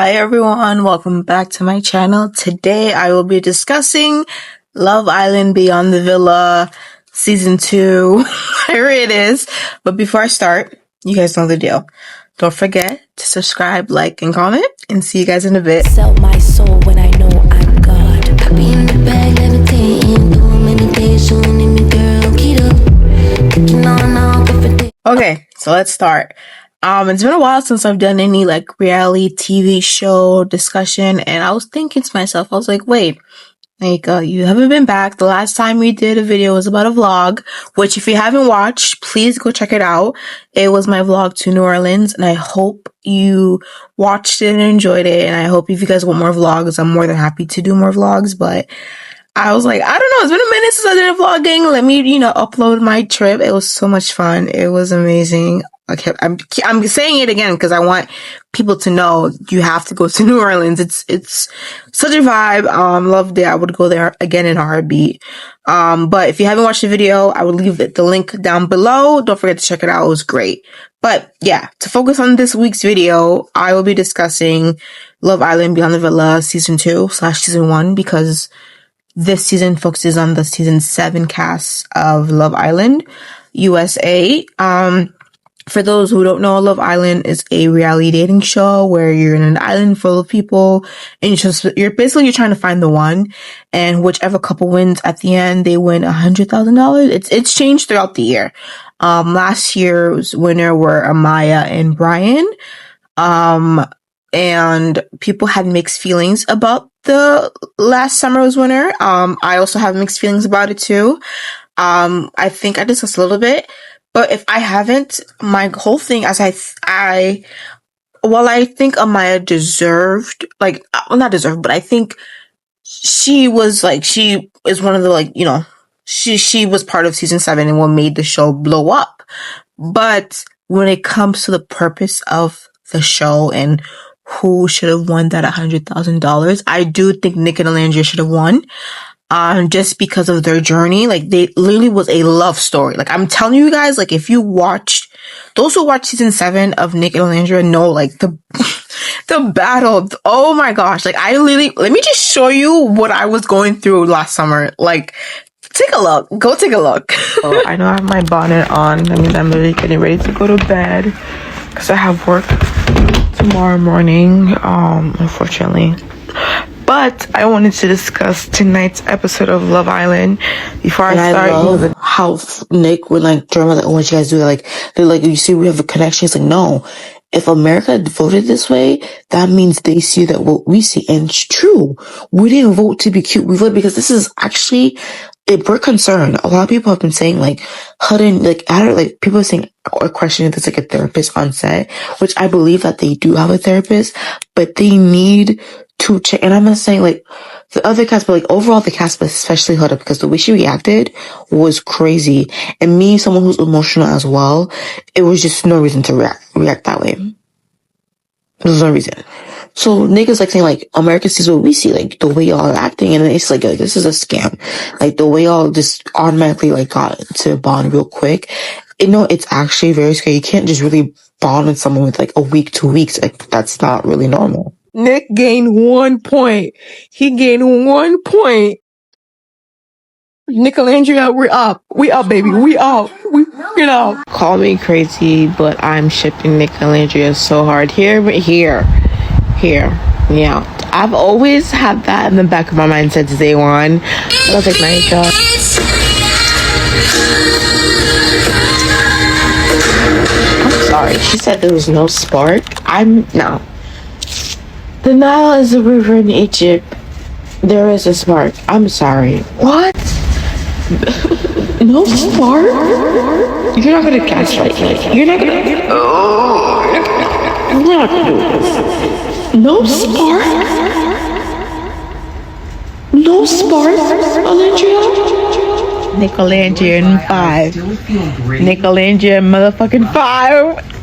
Hi everyone, welcome back to my channel. Today I will be discussing Love Island Beyond the Villa Season 2, whatever it is. But before I start, you guys know the deal. Don't forget to subscribe, like, and comment, and see you guys in a bit. Sell my soul when I know I'm God. I be in the bag, levitating, doing meditation, in me girl, get up. Okay, so let's start. It's been a while since I've done any like reality TV show discussion, and I was thinking to myself, I was like, wait, you haven't been back. The last time we did a video was about a vlog, which if you haven't watched, please go check it out. It was my vlog to New Orleans, and I hope you watched it and enjoyed it. And I hope if you guys want more vlogs, I'm more than happy to do more vlogs. But I was like, I don't know, it's been a minute since I did a vlogging. Let me, upload my trip. It was so much fun. It was amazing. I'm saying it again because I want people to know you have to go to New Orleans. It's such a vibe. Loved it. I would go there again in a heartbeat. But if you haven't watched the video, I would leave the link down below. Don't forget to check it out. It was great. But yeah, to focus on this week's video, I will be discussing Love Island Beyond the Villa Season 2/Season 1 because this season focuses on the Season 7 cast of Love Island USA. For those who don't know, Love Island is a reality dating show where you're in an island full of people and you're basically trying to find the one, and whichever couple wins at the end, they win $100,000. It's changed throughout the year. Last year's winner were Amaya and Brian. And people had mixed feelings about the last summer's winner. I also have mixed feelings about it too. I think I discussed a little bit. But if I haven't, my whole thing as I think Amaya deserved, not deserved, but I think she is one of the, she was part of Season 7 and what made the show blow up. But when it comes to the purpose of the show and who should have won that $100,000, I do think Nick and Alandria should have won. Just because of their journey. They literally was a love story. I'm telling you guys, if you watched, those who watched Season 7 of Nick and Alandria know, the battle. Oh my gosh. let me just show you what I was going through last summer. Take a look. Go take a look. Oh, I know I have my bonnet on. I'm literally getting ready to go to bed because I have work tomorrow morning, unfortunately. But I wanted to discuss tonight's episode of Love Island before I start. I love how Nick would drama that when you guys do that, they're you see we have a connection. It's no. If America voted this way, that means they see that what we see. And it's true. We didn't vote to be cute. We voted because this is actually, we're concerned. A lot of people have been saying Hutton, people are saying or questioning if there's a therapist on set, which I believe that they do have a therapist, but they need to check. And I'm not saying the other cast, but overall the cast, but especially Huda, because the way she reacted was crazy. And me, someone who's emotional as well, it was just no reason to react that way. There's no reason. So niggas saying America sees what we see, the way y'all are acting, and it's this is a scam. The way y'all just automatically got to bond real quick. It's actually very scary. You can't just really bond with someone with a week, 2 weeks. That's not really normal. Nick gained 1 point. He gained 1 point. Nick and Alandria, we're up. We up, baby. We up. We up. Call me crazy, but I'm shipping Nick and Alandria so hard. Here. Yeah. I've always had that in the back of my mind since day one. I was my God. I'm sorry. She said there was no spark. No. The Nile is a river in Egypt. There is a spark. I'm sorry. What? No spark? You're not gonna gaslight me. You're not gonna do this. No spark? No spark, Alandria? Nicolandria in 5. Nicolandria in motherfucking 5.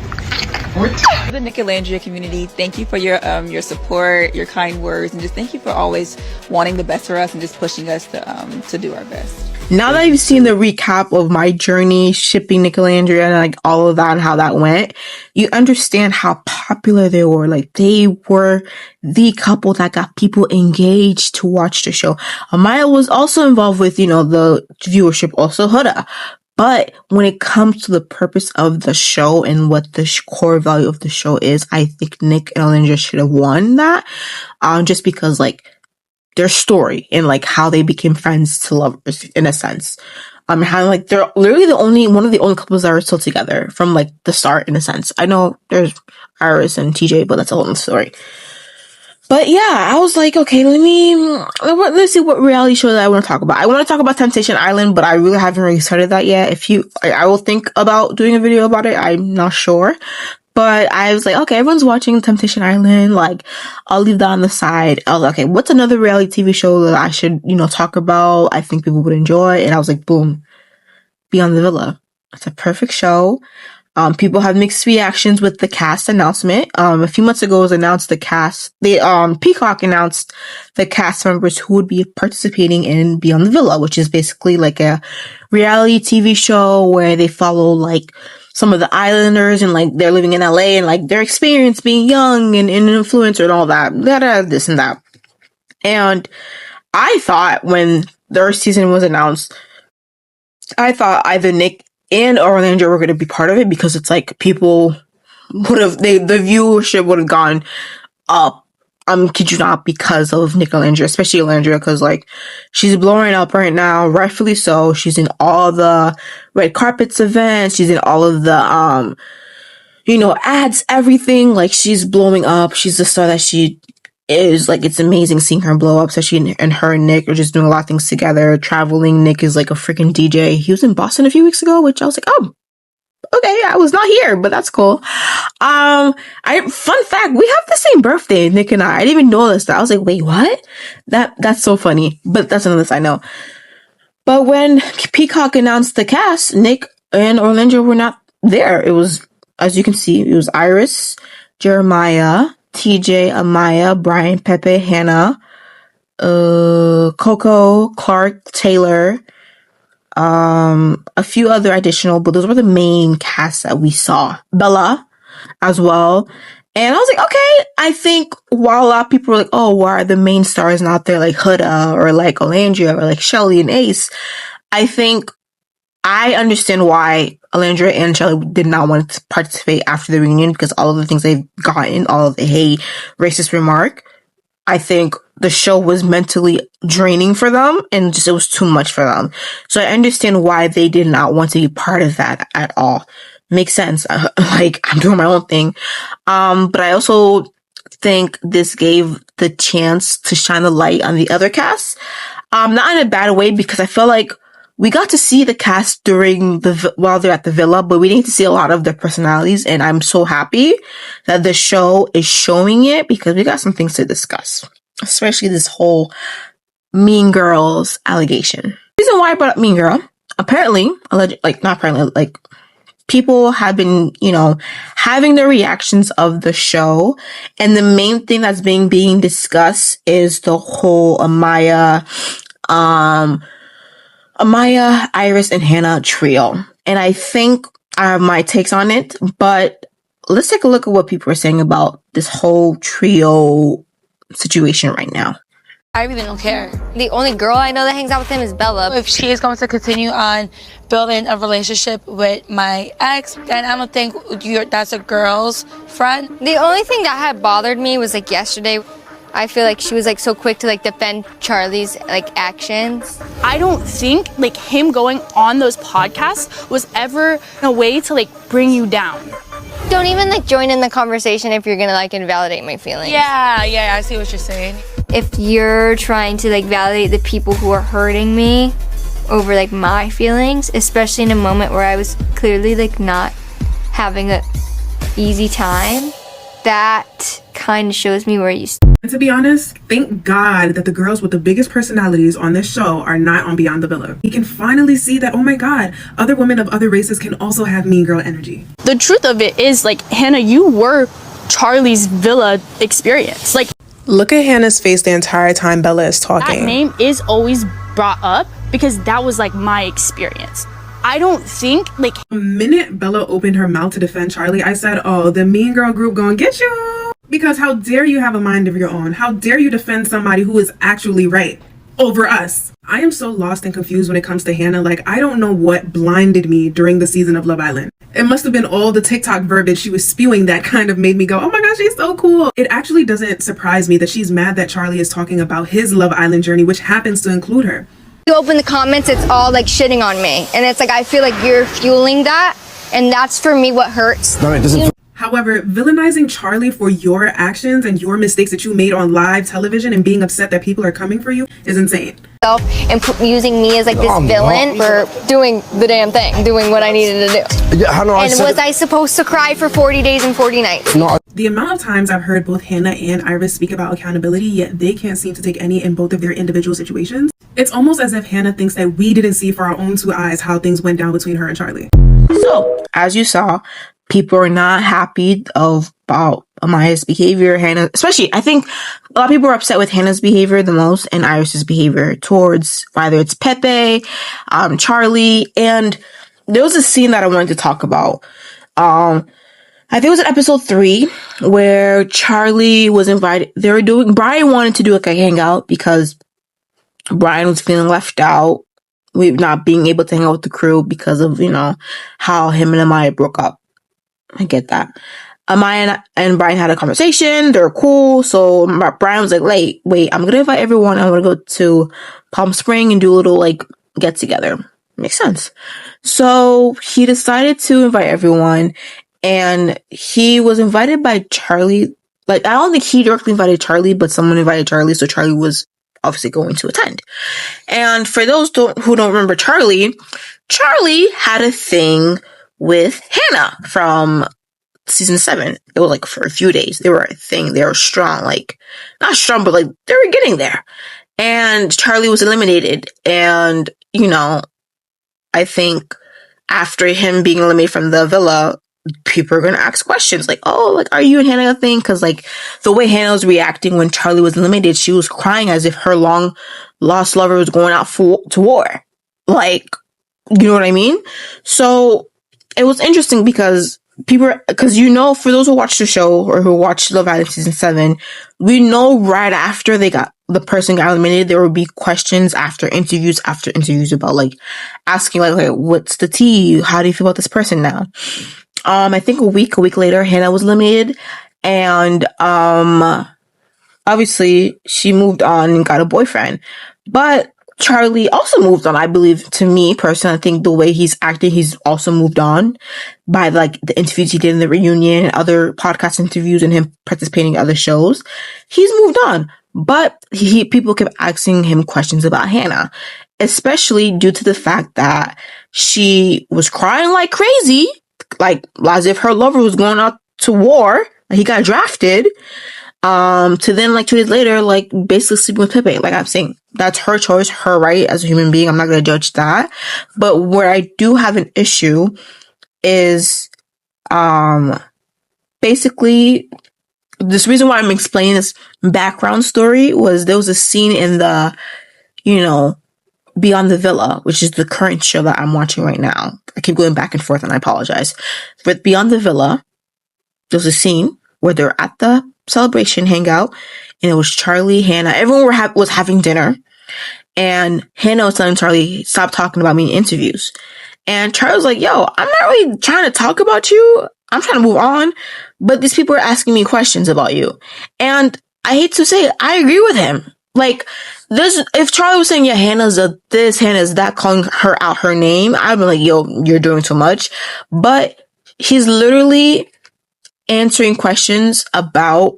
The Nick and Alandria community, thank you for your support, your kind words, and just thank you for always wanting the best for us and just pushing us to do our best. Now that you've seen the recap of my journey shipping Nick and Andrea and like all of that and how that went, you understand how popular they were. Like they were the couple that got people engaged to watch the show. Amaya was also involved with, the viewership, also Huda. But when it comes to the purpose of the show and what the core value of the show is, I think Nick and Alindra should have won that. Just because like their story and like how they became friends to lovers in a sense. How like they're literally one of the only couples that are still together from like the start in a sense. I know there's Iris and TJ, but that's a whole other story. But yeah, I was like, okay, let's see what reality show that I want to talk about. I want to talk about Temptation Island, but I really haven't really started that yet. I will think about doing a video about it. I'm not sure. But I was like, okay, everyone's watching Temptation Island. Like, I'll leave that on the side. I was like, okay, what's another reality TV show that I should, talk about? I think people would enjoy. And I was like, boom, Beyond the Villa. It's a perfect show. People have mixed reactions with the cast announcement. A few months ago it was announced Peacock announced the cast members who would be participating in Beyond the Villa, which is basically like a reality TV show where they follow like some of the islanders and like they're living in LA and like their experience being young and an influencer and all that, this and that. And I thought when their season was announced, I thought either Nick and Orlando were going to be part of it because it's like people the viewership would have gone up. Kid you not, because of Nick and Orlando, especially Orlando, because like she's blowing up right now, rightfully so. She's in all the red carpets events. She's in all of the ads, everything. Like she's blowing up. She's the star that she is. Like it's amazing seeing her blow up. Especially and her and Nick are just doing a lot of things together. Traveling. Nick is like a freaking DJ. He was in Boston a few weeks ago, which I was like, oh, okay, I was not here, but that's cool. Fun fact, we have the same birthday, Nick and I. I didn't even notice that. I was like, wait, what? That's so funny. But that's another side note. But when Peacock announced the cast, Nick and Orlando were not there. It was, as you can see, it was Iris, Jeremiah, TJ, Amaya, Brian, Pepe, Hannah, Coco, Clark, Taylor, a few other additional, but those were the main casts that we saw. Bella as well. And I was like, okay, I think while a lot of people were like, oh, why are the main stars not there like Huda or like Olandria or like Shelly and Ace? I think I understand why Alandra and Shelly did not want to participate after the reunion because all of the things they've gotten, all of the hate, racist remark, I think the show was mentally draining for them and just it was too much for them. So I understand why they did not want to be part of that at all. Makes sense. Like I'm doing my own thing. But I also think this gave the chance to shine the light on the other cast. Not in a bad way because I feel like we got to see the cast while they're at the villa, but we didn't see a lot of their personalities. And I'm so happy that the show is showing it because we got some things to discuss, especially this whole Mean Girls allegation. The reason why I brought up Mean Girl, people have been, having the reactions of the show. And the main thing that's being discussed is the whole Amaya, Iris, and Hannah trio. And I think I have my takes on it, but let's take a look at what people are saying about this whole trio situation right now. I really don't care. The only girl I know that hangs out with him is Bella. If she is going to continue on building a relationship with my ex, then I don't think that's a girl's friend. The only thing that had bothered me was like yesterday. I feel like she was like so quick to like defend Charlie's like actions. I don't think like him going on those podcasts was ever a way to like bring you down. Don't even like join in the conversation if you're gonna like invalidate my feelings. Yeah, I see what you're saying. If you're trying to like validate the people who are hurting me over like my feelings, especially in a moment where I was clearly like not having a easy time, that kind of shows me where you stand. And to be honest, thank God that the girls with the biggest personalities on this show are not on Beyond the Villa. We can finally see that, oh my God, other women of other races can also have mean girl energy. The truth of it is, like, Hannah, you were Charlie's villa experience. Like, look at Hannah's face the entire time Bella is talking. That name is always brought up, because that was like my experience. I don't think like the minute Bella opened her mouth to defend Charlie, I said, oh, the mean girl group gonna get you. Because how dare you have a mind of your own? How dare you defend somebody who is actually right over us? I am so lost and confused when it comes to Hannah. Like, I don't know what blinded me during the season of Love Island. It must have been all the TikTok verbiage she was spewing that kind of made me go, oh my gosh, she's so cool. It actually doesn't surprise me that she's mad that Charlie is talking about his Love Island journey, which happens to include her. You open the comments, it's all like shitting on me. And it's like, I feel like you're fueling that. And that's for me what hurts. No, it doesn't. However, villainizing Charlie for your actions and your mistakes that you made on live television and being upset that people are coming for you is insane. And using me as like this villain for doing the damn thing, doing what I needed to do. Yeah, I know, and was I supposed to cry for 40 days and 40 nights? No. The amount of times I've heard both Hannah and Iris speak about accountability, yet they can't seem to take any in both of their individual situations. It's almost as if Hannah thinks that we didn't see for our own two eyes how things went down between her and Charlie. So, as you saw, people are not happy about Amaya's behavior. Hannah, especially, I think a lot of people are upset with Hannah's behavior the most and Iris's behavior towards either it's Pepe, Charlie, and there was a scene that I wanted to talk about. I think it was in episode 3 where Charlie was invited. Brian wanted to do like a hangout because Brian was feeling left out. With not being able to hang out with the crew because of, how him and Amaya broke up. I get that. Amaya and Brian had a conversation. They're cool. So Brian was like, wait, I'm going to invite everyone. I want to go to Palm Spring and do a little get together. Makes sense. So he decided to invite everyone and he was invited by Charlie. I don't think he directly invited Charlie, but someone invited Charlie. So Charlie was obviously going to attend. And for those who don't remember Charlie had a thing with Hannah from season 7. It was for a few days. They were a thing. They were strong. Not strong, but they were getting there. And Charlie was eliminated. And, I think after him being eliminated from the villa, people are going to ask questions are you and Hannah a thing? Because the way Hannah was reacting when Charlie was eliminated, she was crying as if her long lost lover was going out to war. You know what I mean? So it was interesting because for those who watched the show or who watched Love Island season 7, we know right after the person got eliminated, there would be questions after interviews about asking what's the tea? How do you feel about this person now? I think a week later, Hannah was eliminated, and obviously she moved on and got a boyfriend. But Charlie also moved on, I believe. To me personally, I think the way he's acting, he's also moved on by the interviews he did in the reunion and other podcast interviews and him participating in other shows. He's moved on, but people kept asking him questions about Hannah, especially due to the fact that she was crying like crazy. As if her lover was going out to war, he got drafted, to then 2 days later, basically sleeping with Pepe. I'm saying, that's her choice, her right as a human being. I'm not going to judge that. But where I do have an issue is, basically, this reason why I'm explaining this background story was there was a scene in the, Beyond the Villa, which is the current show that I'm watching right now. I keep going back and forth and I apologize. But Beyond the Villa, there's a scene where they're at the celebration hangout and it was Charlie, Hannah. Everyone was having dinner and Hannah was telling Charlie, stop talking about me in interviews. And Charlie was like, yo, I'm not really trying to talk about you. I'm trying to move on. But these people are asking me questions about you. And I hate to say it, I agree with him. If Charlie was saying, yeah, Hannah's this, Hannah's that, calling her out her name, I'd be like, yo, you're doing too much. But he's literally answering questions about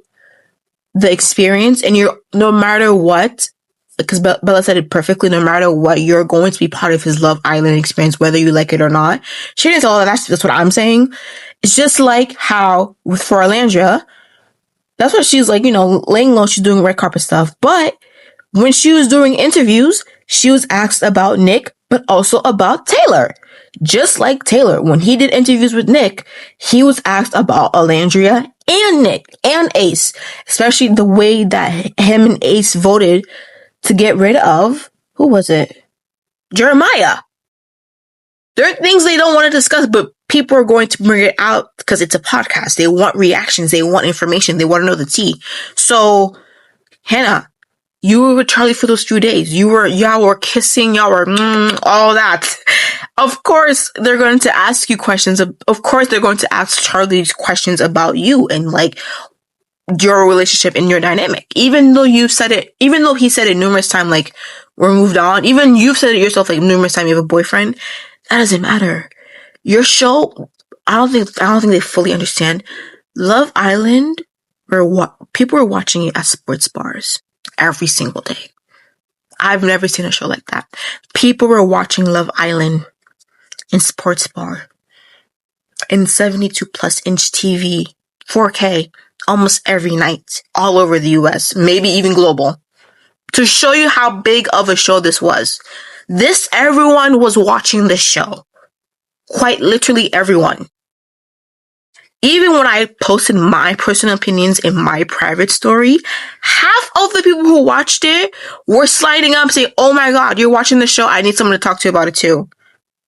the experience, and no matter what, because Bella said it perfectly, no matter what, you're going to be part of his Love Island experience, whether you like it or not. She didn't say all of that. That's what I'm saying. It's just how for Alandria, that's what she's laying low, she's doing red carpet stuff. But when she was doing interviews, she was asked about Nick, but also about Taylor. Just like Taylor, when he did interviews with Nick, he was asked about Alandria and Nick and Ace, especially the way that him and Ace voted to get rid of, who was it? Jeremiah. There are things they don't want to discuss, but people are going to bring it out because it's a podcast. They want reactions. They want information. They want to know the tea. So, Hannah, you were with Charlie for those 2 days. Y'all were kissing, y'all were all that. Of course, they're going to ask you questions. Of course, they're going to ask Charlie questions about you and like your relationship and your dynamic. Even though he said it numerous times, like we're moved on. Even you've said it yourself, like numerous times. You have a boyfriend. That doesn't matter. Your show, I don't think they fully understand. Love Island, people are watching it at sports bars every single day. I've never seen a show like that. People were watching Love Island in sports bar, in 72 plus inch TV, 4K, almost every night, all over the US, maybe even global. To show you how big of a show this was. Everyone was watching this show. Quite literally everyone. Even when I posted my personal opinions in my private story, half of the people who watched it were sliding up saying, oh my God, you're watching the show. I need someone to talk to you about it too.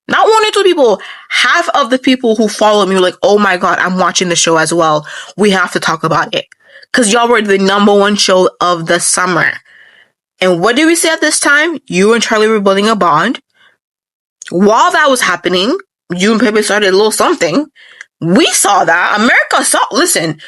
Not 1 or 2 people. Half of the people who followed me were like, oh my God, I'm watching the show as well. We have to talk about it. Because y'all were the #1 show of the summer. And what did we say at this time? You and Charlie were building a bond. While that was happening, you and Pepe started a little something. We saw that. America saw. Listen,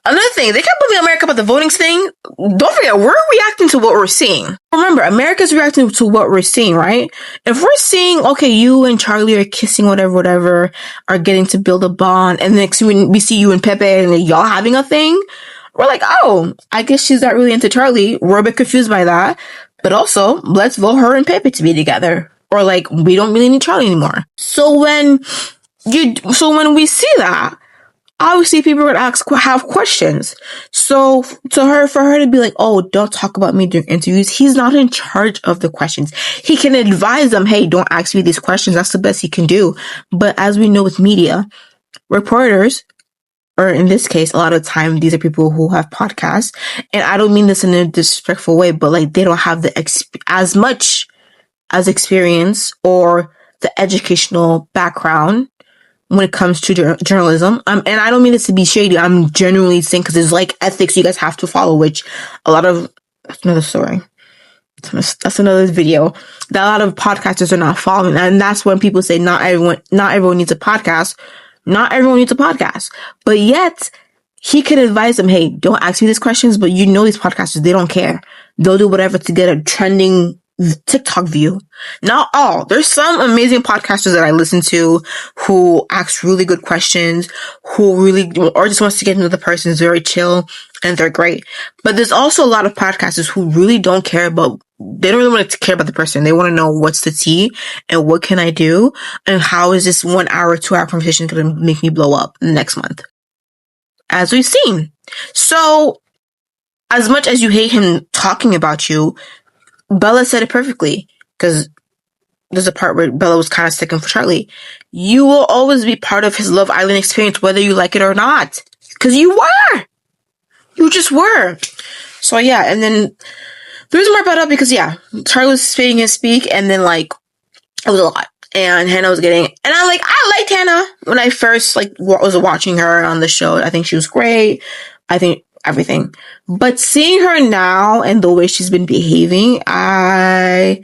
another thing, they kept blaming America about the voting thing. Don't forget, we're reacting to what we're seeing. Remember, America's reacting to what we're seeing, right? If we're seeing, okay, you and Charlie are kissing, whatever, are getting to build a bond, and next we see you and Pepe and y'all having a thing, we're like, oh, I guess she's not really into Charlie. We're a bit confused by that. But also, let's vote her and Pepe to be together. Or like, we don't really need Charlie anymore. So when we see that, obviously people would have questions. So for her to be like, oh, don't talk about me during interviews. He's not in charge of the questions. He can advise them, hey, don't ask me these questions. That's the best he can do. But as we know with media, reporters, or in this case, a lot of time, these are people who have podcasts. And I don't mean this in a disrespectful way, but like they don't have as much as experience or the educational background when it comes to journalism. And I don't mean this to be shady. I'm genuinely saying because there's like ethics you guys have to follow, which that's another story. That's another video that a lot of podcasters are not following. And that's when people say not everyone needs a podcast. Not everyone needs a podcast. But yet, he could advise them, hey, don't ask me these questions, but you know these podcasters, they don't care. They'll do whatever to get a trending TikTok view. Not all. There's some amazing podcasters that I listen to who ask really good questions, who really, or just wants to get to know the person, is very chill, and they're great. But there's also a lot of podcasters who really don't care about, they don't really want to care about the person. They want to know what's the tea and what can I do and how is this 1 hour, 2 hour conversation going to make me blow up next month, as we've seen. So as much as you hate him talking about you, Bella said it perfectly, because there's a part where Bella was kind of sticking for Charlie. You will always be part of his Love Island experience, whether you like it or not. Because you were. You just were. So yeah, and then the reason why I brought it up, because yeah, Charlie was speaking his speak, and then like, it was a lot. And Hannah was getting, and I liked Hannah when I first like was watching her on the show. I think she was great. I think everything. But seeing her now and the way she's been behaving, I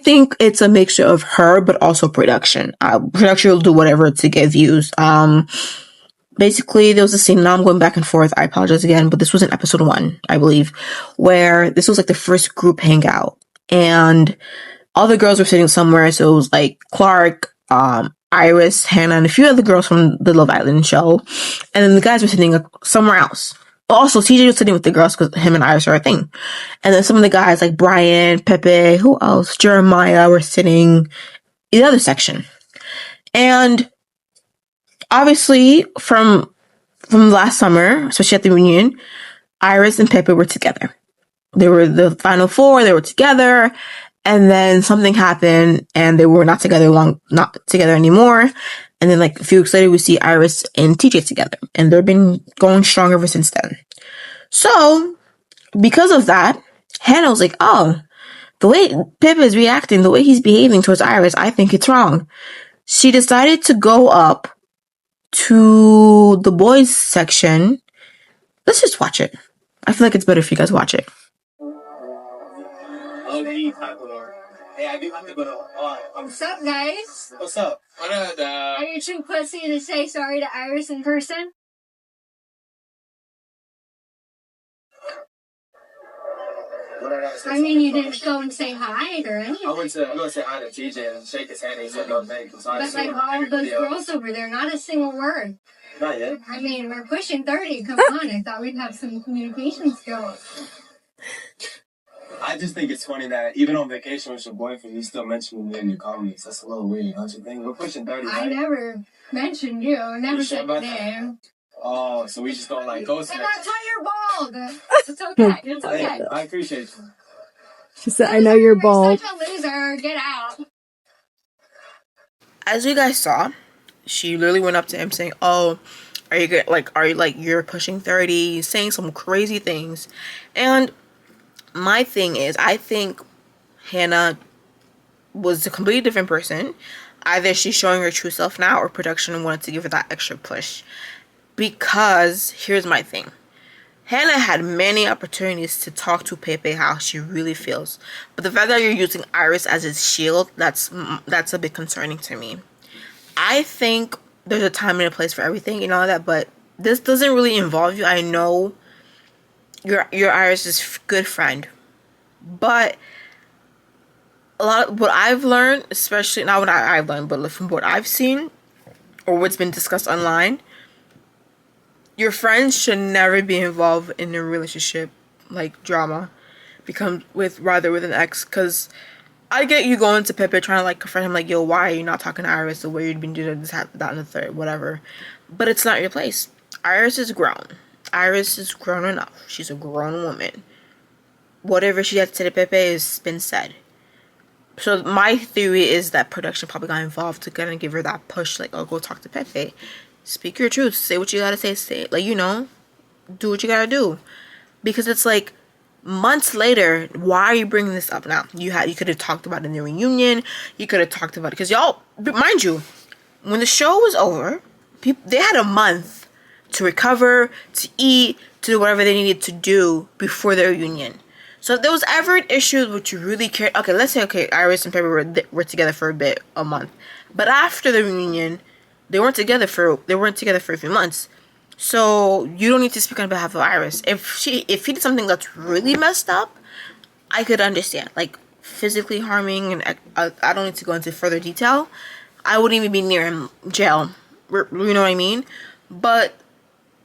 think it's a mixture of her, but also production. Production will do whatever to get views. Basically, there was a scene, now I'm going back and forth, I apologize again, but this was in episode 1, I believe, where this was like the first group hangout. And all the girls were sitting somewhere, so it was like Clark, Iris, Hannah, and a few other girls from the Love Island show. And then the guys were sitting somewhere else. Also, TJ was sitting with the girls because him and Iris are a thing. And then some of the guys like Brian, Pepe, who else? Jeremiah were sitting in the other section. And obviously, from last summer, especially at the reunion, Iris and Pepe were together. They were the final 4, they were together. And then something happened and they were not together anymore. And then like a few weeks later, we see Iris and TJ together, and they've been going strong ever since then. So because of that, Hannah was like, oh, The way Pip is reacting, the way he's behaving towards Iris, I think it's wrong. She decided to go up to the boys section. Let's just watch it. I feel like it's better if you guys watch it. What's up, guys? What's up? Are you too pussy to say sorry to Iris in person? I mean, you didn't go and say hi or anything. I went to say hi to TJ and shake his hand and he said no thank you. But like all of those girls over there, not a single word. Not yet. I mean, we're pushing 30. Come on, I thought we'd have some communication skills. I just think it's funny that even on vacation with your boyfriend, you still mention me in your comments. That's a little weird, don't you think? We're pushing 30, right? I never mentioned you. Never said your name. Oh, so we just don't like ghost And messages. that's why you're bald. It's okay. It's okay. I appreciate you. She said, I know you're bald. Such a loser. Get out. As you guys saw, she literally went up to him saying, "Oh, are you good? Like, are you like you're pushing 30?" Saying some crazy things. And my thing is, I think Hannah was a completely different person. Either she's showing her true self now, or production wanted to give her that extra push. Because here's my thing. Hannah had many opportunities to talk to Pepe how she really feels. But the fact that you're using Iris as his shield, that's a bit concerning to me. I think there's a time and a place for everything and all that, but this doesn't really involve you. I know you're Iris's good friend. But a lot of what I've learned, especially not what I've learned, but from what I've seen or what's been discussed online, your friends should never be involved in a relationship like drama with an ex. Because I get you going to Pepe trying to like confront him like, yo, why are you not talking to Iris the way you've been doing this, that, and the third, whatever. But it's not your place. Iris is grown. Iris is grown enough. She's a grown woman. Whatever she had to say to Pepe has been said. So my theory is that production probably got involved to kind of give her that push, like, oh, go talk to Pepe. Speak your truth. Say what you gotta say. Like, do what you gotta do. Because it's like, months later, why are you bringing this up now? You could have talked about it in the reunion. You could have talked about it. Because y'all, mind you, when the show was over, they had a month to recover, to eat, to do whatever they needed to do before the reunion. So if there was ever an issue which you really cared, okay, let's say, okay, Iris and Pepe were together for a month. But after the reunion, they weren't together for a few months. So you don't need to speak on behalf of Iris. If he did something that's really messed up, I could understand. Like physically harming, and I don't need to go into further detail. I wouldn't even be near him, jail. You know what I mean? But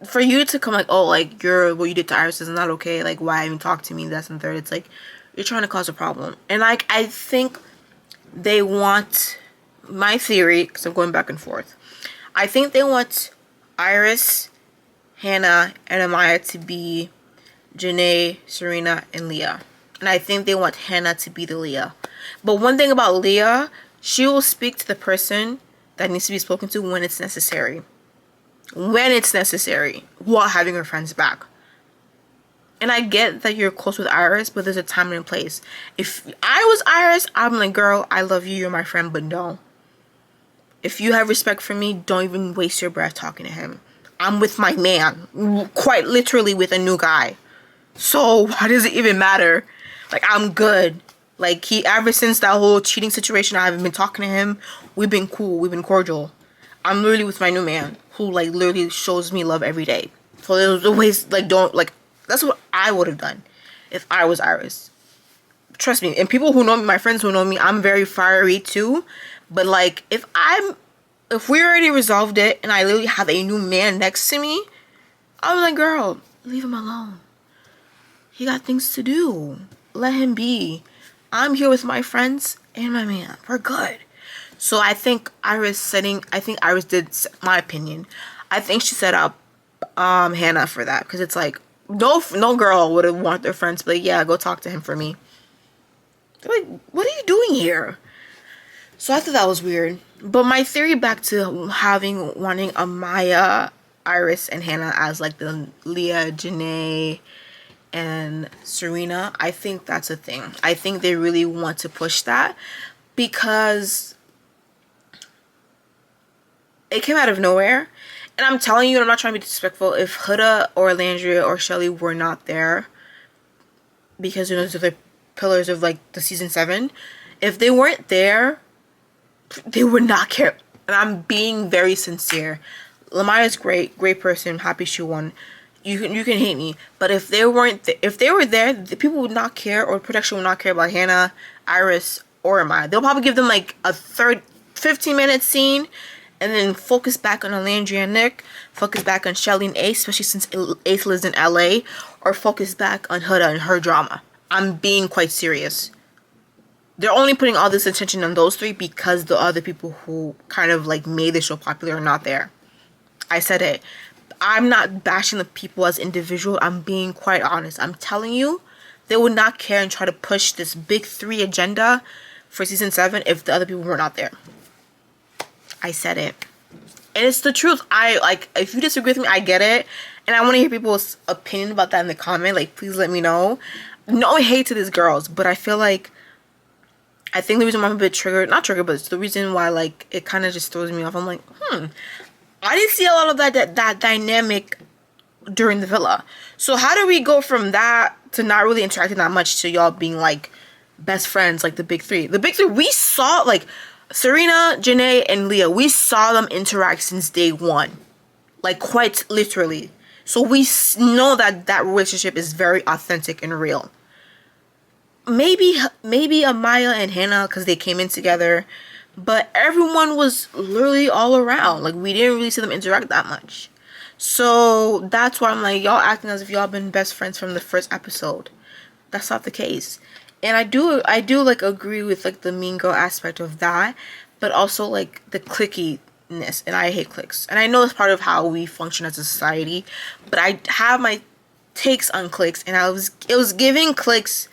for you to come like, oh, like what you did to Iris is not okay. Like, why even talk to me? That's and third. It's like you're trying to cause a problem. And like I think they want, my theory, because I'm going back and forth. I think they want Iris, Hannah, and Amaya to be Janae, Serena, and Leah. And I think they want Hannah to be the Leah. But one thing about Leah, she will speak to the person that needs to be spoken to when it's necessary. When it's necessary, while having her friends back. And I get that you're close with Iris, but there's a time and a place. If I was Iris, I'm like, girl, I love you, you're my friend, but no. If you have respect for me, don't even waste your breath talking to him. I'm with my man. Quite literally with a new guy. So why does it even matter? Like, I'm good. Like, ever since that whole cheating situation, I haven't been talking to him. We've been cool. We've been cordial. I'm literally with my new man, who, like, literally shows me love every day. So there's always, like, that's what I would have done if I was Iris. Trust me. And people who know me, my friends who know me, I'm very fiery too. But, like, if we already resolved it and I literally have a new man next to me, I'm like, girl, leave him alone. He got things to do. Let him be. I'm here with my friends and my man. We're good. So I think Iris did, my opinion, I think she set up Hannah for that. Because it's like, no girl would have wanted their friends to be like, yeah, go talk to him for me. They're like, what are you doing here? So I thought that was weird. But my theory back to wanting Amaya, Iris, and Hannah as like the Leah, Janae, and Serena, I think that's a thing. I think they really want to push that because it came out of nowhere. And I'm telling you, I'm not trying to be disrespectful. If Huda or Landria or Shelly were not there, because those are the pillars of like the season 7, if they weren't there, they would not care. And I'm being very sincere. Lamaya's great person. Happy she won. You can hate me, but if they were there, the people would not care, or production would not care about Hannah, Iris, or Amaya. They'll probably give them like a third 15-minute scene, and then focus back on Landry and Nick, focus back on Shelly and Ace, especially since Ace lives in LA, or focus back on Huda and her drama. I'm being quite serious. They're only putting all this attention on those 3 because the other people who kind of like made the show popular are not there. I said it. I'm not bashing the people as individual. I'm being quite honest. I'm telling you, they would not care and try to push this big 3 agenda for season 7 if the other people were not there. I said it. And it's the truth. If you disagree with me, I get it. And I want to hear people's opinion about that in the comment. Like, please let me know. No hate to these girls, but I feel like, I think the reason why I'm a bit triggered, not triggered, but it's the reason why, like, it kind of just throws me off. I'm like, I didn't see a lot of that dynamic during the villa. So how do we go from that to not really interacting that much to y'all being like best friends, like the big 3? The big 3, we saw like Serena, Janae, and Leah. We saw them interact since day 1, like quite literally. So we know that relationship is very authentic and real. Maybe Amaya and Hannah because they came in together. But everyone was literally all around. Like, we didn't really see them interact that much. So, that's why I'm like, y'all acting as if y'all been best friends from the first episode. That's not the case. And I do like, agree with, like, the mean girl aspect of that. But also, like, the clickiness. And I hate cliques. And I know it's part of how we function as a society. But I have my takes on cliques. And it was giving cliques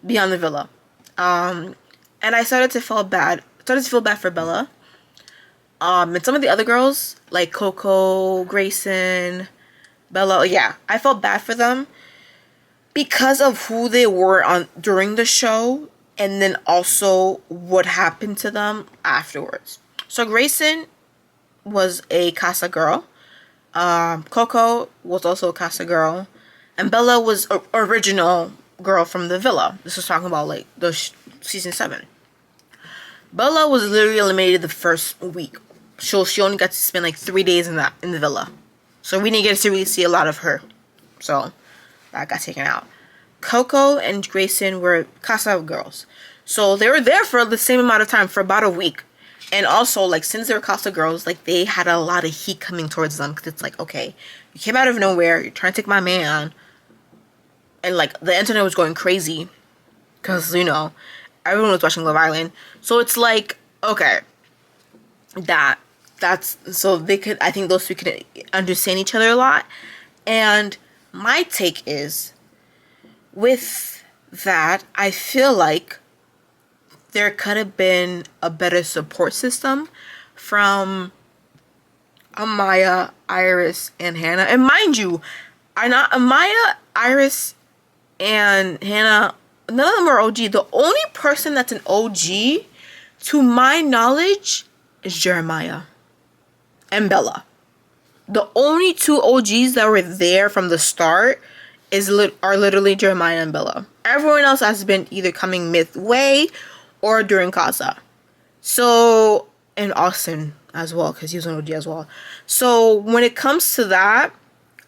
beyond the villa. And I started to feel bad for Bella. And some of the other girls, like Coco, Grayson, Bella, yeah, I felt bad for them because of who they were on during the show, and then also what happened to them afterwards. So Grayson was a Casa girl. Coco was also a Casa girl, and Bella was a original girl from the villa. This was talking about like the season 7. Bella was literally eliminated the first week. So she only got to spend like 3 days in the villa. So we didn't get to really see a lot of her. So that got taken out. Coco and Grayson were Casa girls. So they were there for the same amount of time, for about a week. And also, like, since they were Casa girls, like, they had a lot of heat coming towards them. Because it's like, okay, you came out of nowhere. You're trying to take my man. And, like, the internet was going crazy. Because, you know, everyone was watching Love Island. So it's like, okay, that's, so they could, I think those 3 could understand each other a lot. And my take is, with that, I feel like there could have been a better support system from Amaya, Iris, and Hannah. And mind you, Amaya, Iris, and Hannah, none of them are OG. The only person that's an OG, to my knowledge, is Jeremiah and Bella. The only 2 OGs that were there from the start are literally Jeremiah and Bella. Everyone else has been either coming midway or during Casa. So, and Austin as well, because he was an OG as well. So when it comes to that,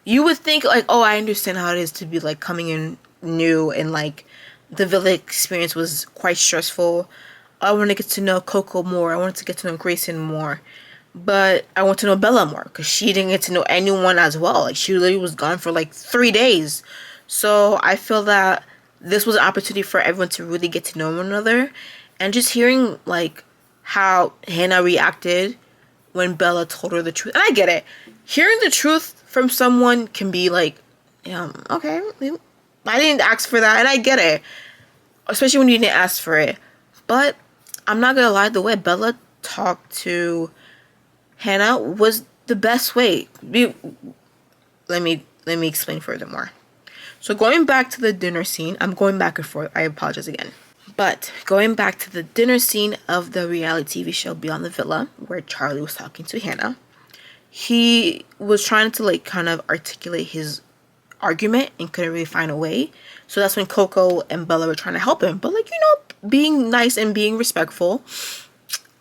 you would think like, oh, I understand how it is to be like coming in new, and like the villa experience was quite stressful. I want to get to know Coco more. I wanted to get to know Grayson more. But I want to know Bella more, because she didn't get to know anyone as well. Like, she literally was gone for like 3 days. So I feel that this was an opportunity for everyone to really get to know one another. And just hearing like how Hannah reacted when Bella told her the truth. And I get it. Hearing the truth from someone can be like, okay, I didn't ask for that. And I get it. Especially when you didn't ask for it. But I'm not going to lie, the way Bella talked to Hannah was the best way. Let me explain furthermore. So going back to the dinner scene, I'm going back and forth. I apologize again. But going back to the dinner scene of the reality TV show Beyond the Villa, where Charlie was talking to Hannah, he was trying to like kind of articulate his argument and couldn't really find a way. So that's when Coco and Bella were trying to help him, but like, you know, being nice and being respectful.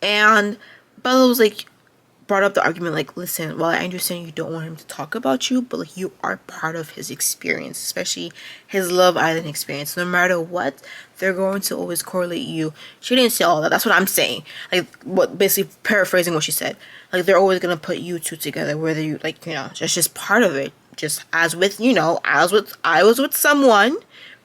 And Bella was like, brought up the argument like, listen, while I understand you don't want him to talk about you, but like, you are part of his experience, especially his Love Island experience. No matter what, they're going to always correlate you. She didn't say all that. That's what I'm saying. Like, what, basically paraphrasing what she said. Like, they're always gonna put you two together, whether you like, you know, that's just part of it. Just as with, you know, I was with someone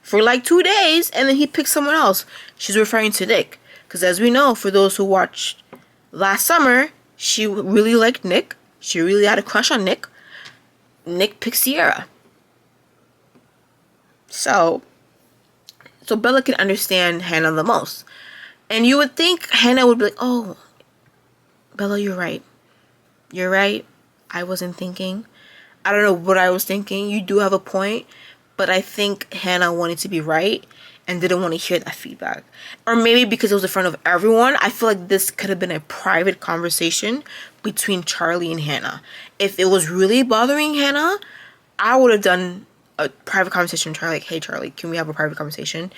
for like 2 days, and then he picked someone else. She's referring to Nick, because as we know, for those who watched last summer, she really liked Nick. She really had a crush on Nick. Nick picked Sierra. So Bella can understand Hannah the most. And you would think Hannah would be like, oh, Bella, you're right. You're right. I wasn't thinking. I don't know what I was thinking. You do have a point. But I think Hannah wanted to be right and didn't want to hear that feedback. Or maybe because it was in front of everyone, I feel like this could have been a private conversation between Charlie and Hannah. If it was really bothering Hannah, I would have done a private conversation with Charlie, like, hey Charlie, can we have a private conversation?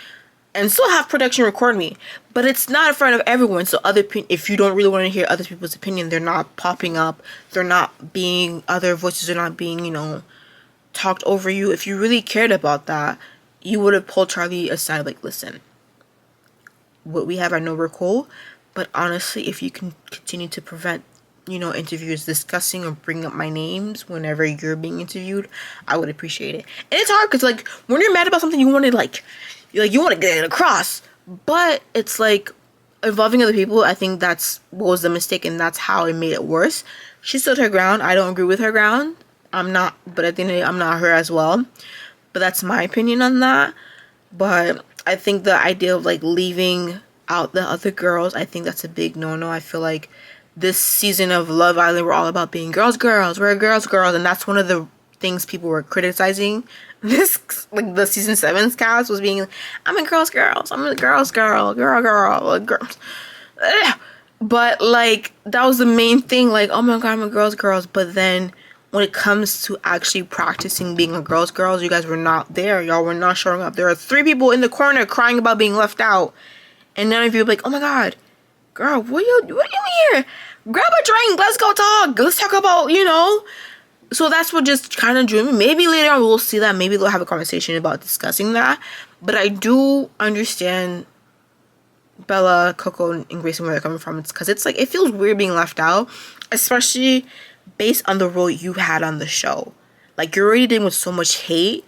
And still have production record me. But it's not in front of everyone, so if you don't really want to hear other people's opinion, they're not popping up, they're not being, other voices are not being, you know, talked over you. If you really cared about that, you would have pulled Charlie aside, like, listen, what we have, I know we're cool, but honestly, if you can continue to prevent, you know, interviewers discussing or bring up my names whenever you're being interviewed, I would appreciate it. And it's hard because, like, when you're mad about something, you want to, you want to get it across, but it's like involving other people. I think that's what was the mistake, and that's how it made it worse. She stood her ground. I don't agree with her ground. I'm not, but at the end of the day, I'm not her as well. But that's my opinion on that. But I think the idea of like leaving out the other girls, I think that's a big no-no. I feel like this season of Love Island, we're all about being girls. We're girls, and that's one of the things people were criticizing. This, like, the season 7's cast was being, I'm a girls, I'm a girl, like, girls. Ugh. But like, that was the main thing, like, oh my god, I'm a girls. But then when it comes to actually practicing being a girls, you guys were not there. Y'all were not showing up. There are 3 people in the corner crying about being left out, and none of you are like, oh my god, girl, what are you doing here? Grab a drink, let's go talk. Let's talk about, you know. So that's what just kind of drew me. Maybe later on we'll see that. Maybe they'll have a conversation about discussing that. But I do understand Bella, Coco, and Grace and where they're coming from. It's because it's like, it feels weird being left out, especially based on the role you had on the show. Like, you're already dealing with so much hate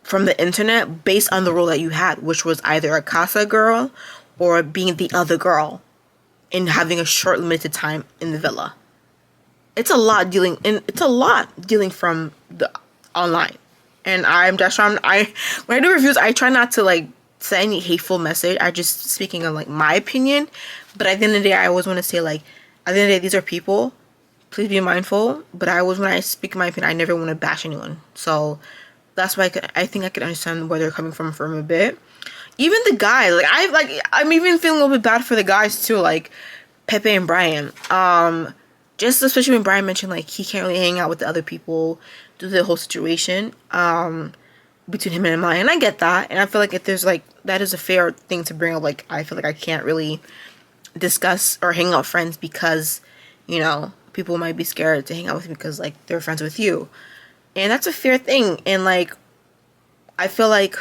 from the internet based on the role that you had, which was either a casa girl or being the other girl and having a short limited time in the villa. It's a lot dealing from the online. And when I do reviews, I try not to like say any hateful message. I just speaking on like my opinion. But at the end of the day, I always want to say, like, at the end of the day, these are people. Please be mindful. But when I speak my opinion, I never want to bash anyone. So that's why I think I can understand where they're coming from a bit. Even the guys, I'm even feeling a little bit bad for the guys too, like Pepe and Brian. Just especially when Brian mentioned like he can't really hang out with the other people due to the whole situation between him and Emily, and I get that, and I feel like if there's like, that is a fair thing to bring up. Like, I feel like I can't really discuss or hang out with friends because, you know, people might be scared to hang out with me because like they're friends with you, and that's a fair thing. And like, I feel like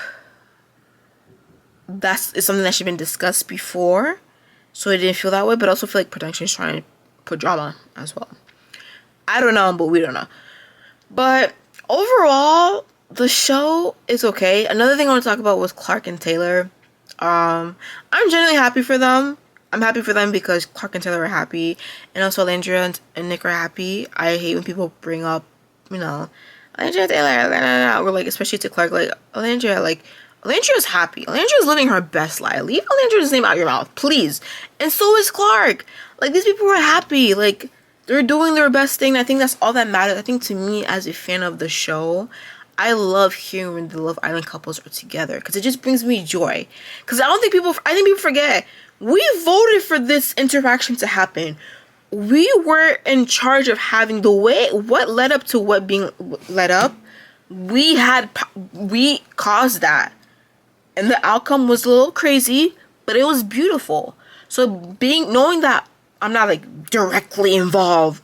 is something that should have been discussed before, so it didn't feel that way. But I also feel like production is trying to put drama as well. I don't know, but we don't know. But overall, the show is okay. Another thing I want to talk about was Clark and Taylor. I'm genuinely happy for them. I'm happy for them because Clark and Taylor are happy, and also Alandria and Nick are happy. I hate when people bring up, you know, Alandria, Taylor, or like, especially to Clark, like, Alandria's happy. Alandria's living her best life. Leave Alandria's name out your mouth, please. And so is Clark. Like, these people are happy. Like, they're doing their best thing. I think that's all that matters. I think to me, as a fan of the show, I love hearing when the Love Island couples are together because it just brings me joy. Because I think people forget, we voted for this interaction to happen. We were in charge of having what led up to what being led up. We caused that. And the outcome was a little crazy, but it was beautiful. So knowing that I'm not like directly involved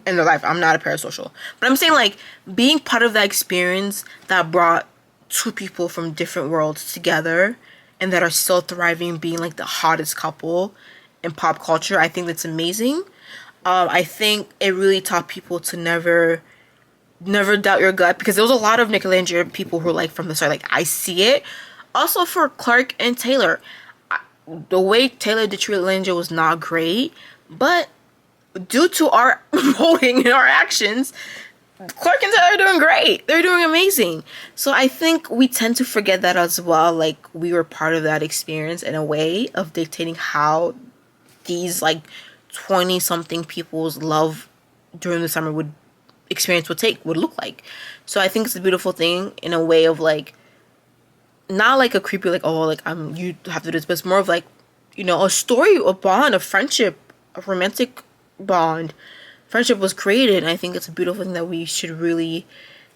in their life, I'm not a parasocial, but I'm saying like being part of that experience that brought two people from different worlds together and that are still thriving, being like the hottest couple in pop culture, I think that's amazing. I think it really taught people to never doubt your gut, because there was a lot of Nickelandria people who were like from the start, like, I see it. Also for Clark and Taylor, the way Taylor did Nickelandria was not great, but due to our voting and our actions, Clark and Taylor are doing great. They're doing amazing. So I think we tend to forget that as well. Like, we were part of that experience in a way of dictating how these like 20-something people's love during the summer would look like. So I think it's a beautiful thing in a way of like, not like a creepy like, oh, like you have to do this, but it's more of like, you know, a story, a bond, a friendship, a romantic bond. Friendship was created, and I think it's a beautiful thing that we should really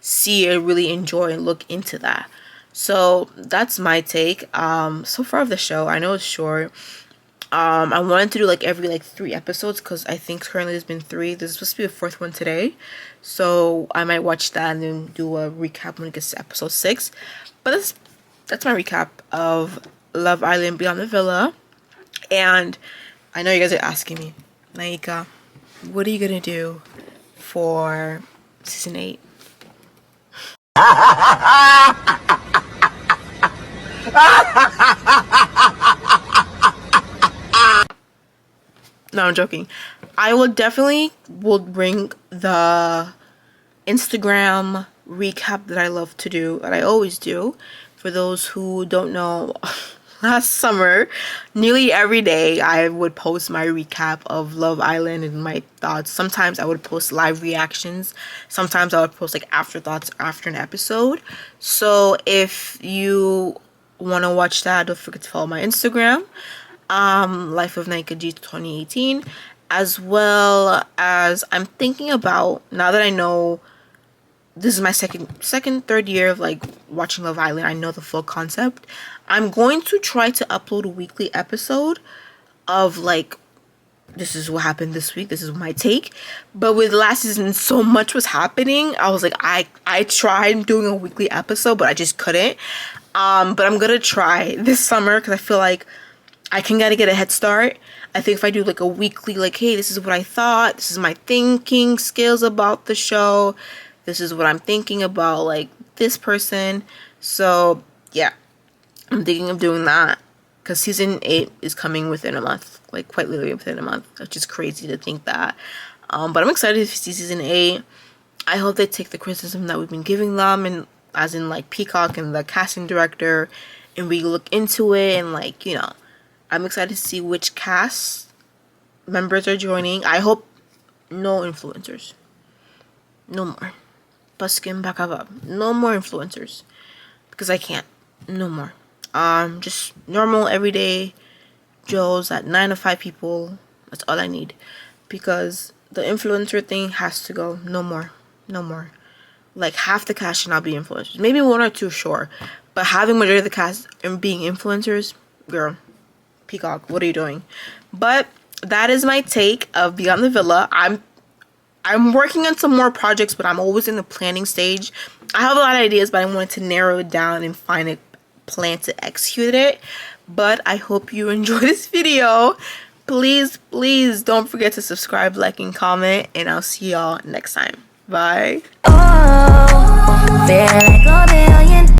see and really enjoy and look into that. So that's my take so far of the show. I know it's short. I wanted to do like every like 3 episodes, because I think currently there's been 3. There's supposed to be a 4th one today, so I might watch that and then do a recap when it gets to episode 6. But that's my recap of Love Island Beyond the Villa. And I know you guys are asking me, Naika, what are you gonna do for season 8? No, I'm joking. I will definitely bring the Instagram recap that I love to do, that I always do. For those who don't know, last summer, nearly every day I would post my recap of Love Island and my thoughts. Sometimes I would post live reactions. Sometimes I would post like afterthoughts after an episode. So if you want to watch that, don't forget to follow my Instagram, Life of Naika G 2018, as well as I'm thinking about, now that I know this is my third year of like watching Love Island, I know the full concept, I'm going to try to upload a weekly episode of like, this is what happened this week, this is my take. But with last season, so much was happening, I was like, I tried doing a weekly episode, but I just couldn't. But I'm gonna try this summer, because I feel like I can gotta get a head start. I think if I do like a weekly, like, hey, this is what I thought, this is my thinking skills about the show, this is what I'm thinking about like this person. So yeah, I'm thinking of doing that, because season 8 is coming within a month, like quite literally within a month, which is crazy to think that. But I'm excited to see season 8. I hope they take the criticism that we've been giving them, and as in like Peacock and the casting director, and we look into it, and like, you know, I'm excited to see which cast members are joining. I hope no influencers. No more. Buskin Bakava. No more influencers. Because I can't. No more. Just normal, everyday Joes at 9 to 5 people. That's all I need. Because the influencer thing has to go. No more. No more. Like, half the cast should not be influencers. Maybe 1 or 2, sure. But having majority of the cast and being influencers, girl, Peacock, what are you doing? But that is my take of Beyond the Villa. I'm working on some more projects, but I'm always in the planning stage. I have a lot of ideas, but I wanted to narrow it down and find a plan to execute it. But I hope you enjoy this video. Please don't forget to subscribe, like, and comment, and I'll see y'all next time. Bye. Oh, feel like a billion.